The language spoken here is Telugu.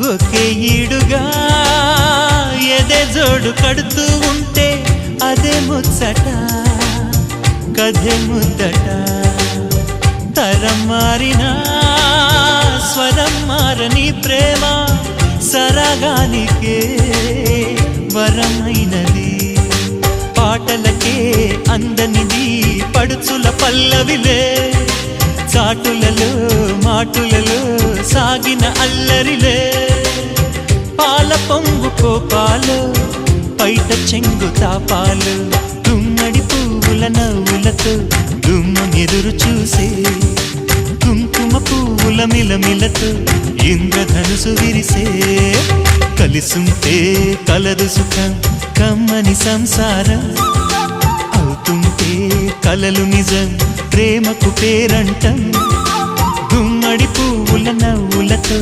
ఒకే ఈడుగా ఎదే జోడు కడుతూ ఉంటే అదే ముచ్చట కథే ముద్దట తరం మారినా స్వరం మారని ప్రేమ సరగానికే వరమైనది పాటలకే అందనిది పడుచుల పల్లవిలే చాటులలో మాటులలో సాగిన అల్లరిలే పాల పొంగు కోపాలు పైట చెంగు తాపాలు గుమ్మడి పువ్వుల నవ్వులతో గుమ్మెదురు చూసే కుంకుమ పువ్వుల మిలమిలతో ఇంద్రధనుసు విరిసే కలిసుంటే కలదు సుఖం కమ్మని సంసారం అవుతుంటే కలలు నిజం ప్రేమకు పేరంటం గుమ్మడి పువ్వుల నవ్వులతో